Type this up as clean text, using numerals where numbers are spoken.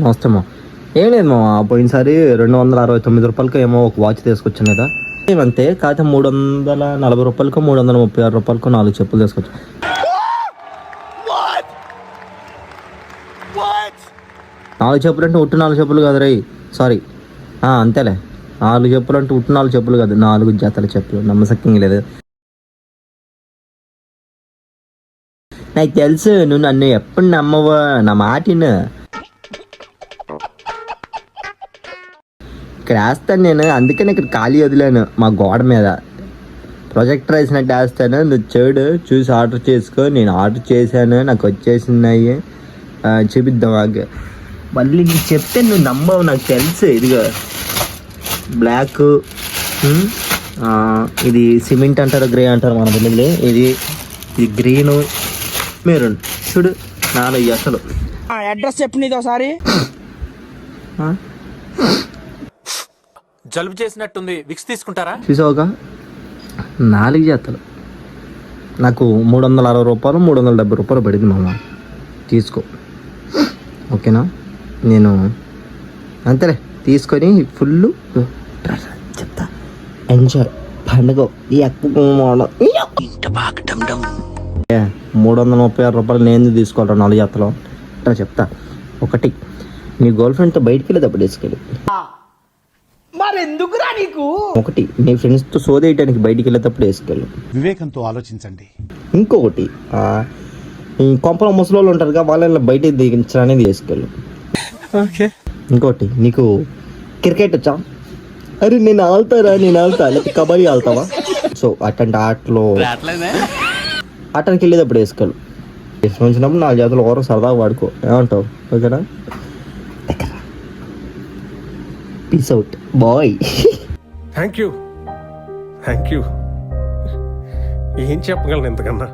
నమస్తే మా. ఏం లేదు మా, పోయినసారి 269 రూపాయలకి ఏమో ఒక వాచ్ తీసుకొచ్చాను కదా, అంతే. కాకపోతే 340 రూపాయలకో 336 రూపాయలకో 4 చెప్పులు తీసుకొచ్చాను. 4 చెప్పులు అంటే ఉట్టు 4 చెప్పులు కాదు రై, సారీ, అంతేలే. 4 చెప్పులు అంటే ఉట్టు 4 చెప్పులు కాదు, 4 జతల చెప్పులు. నమ్మసక్యం లేదు. నాకు తెలుసు నువ్వు నన్ను ఎప్పుడు నమ్మవా, నా మాటిన. ఇక్కడ వేస్తాను నేను, అందుకని ఇక్కడ ఖాళీ వదిలేను మా గోడ మీద. ప్రొజెక్టర్ వేసినట్టు వేస్తాను, నువ్వు చెడు చూసి ఆర్డర్ చేసుకో. నేను ఆర్డర్ చేశాను, నాకు వచ్చేసినాయి. చూపిద్దాం ఆగే. మళ్ళీ నీకు చెప్తే నువ్వు నమ్మవు, నాకు తెలుసు. ఇదిగో బ్లాక్, ఇది సిమెంట్ అంటారు, గ్రే అంటారు మన పిల్లలు. ఇది గ్రీను, మెరూన్. చూడు 4 అసలు. అడ్రస్ చెప్పు ఒకసారి. జలుబు చేసినట్టుంది, విక్స్ తీసుకుంటారా? చూసావుగా 4 జతలు. నాకు 360 రూపాయలు 370 రూపాయలు పడింది మామ. తీసుకో, ఓకేనా? నేను అంతేలే తీసుకొని ఫుల్ చెప్తా, ఎంజాయ్ పండుగ. 336 రూపాయలు నేను తీసుకోవాలి 4 జతలు. చెప్తా. 1, నీ గర్ల్ ఫ్రెండ్తో బయటికి వెళ్ళేటప్పుడు వేసుకెళ్ళి. మరెందుకురా నీకు? 1, నీ ఫ్రెండ్స్తో సోదేయటానికి బయటికి వెళ్ళేటప్పుడు వేసుకెళ్ళు. వివేకంతో ఆలోచించండి. ఇంకొకటి, ఈ కొంపల ముసలోళ్ళు ఉంటారుగా, వాళ్ళని బయటికి దిగించడానికి వేసుకెళ్ళు. ఇంకోటి, నీకు క్రికెట్ వచ్చా? అరే నేను ఆడతారా, నేను ఆడతా. లేకపోతే కబడ్డీ ఆడతావా? సో అట్లాంటి ఆటలో ఆటానికి వెళ్ళేటప్పుడు వేసుకెళ్ళు. వచ్చినప్పుడు 4 జాతలు ఓవర్ సరదాగా వాడుకో. ఏమంటావు? ఓకేనా? Peace out bye. Thank you ఏం చెప్పగలను ఇంతకన్నా.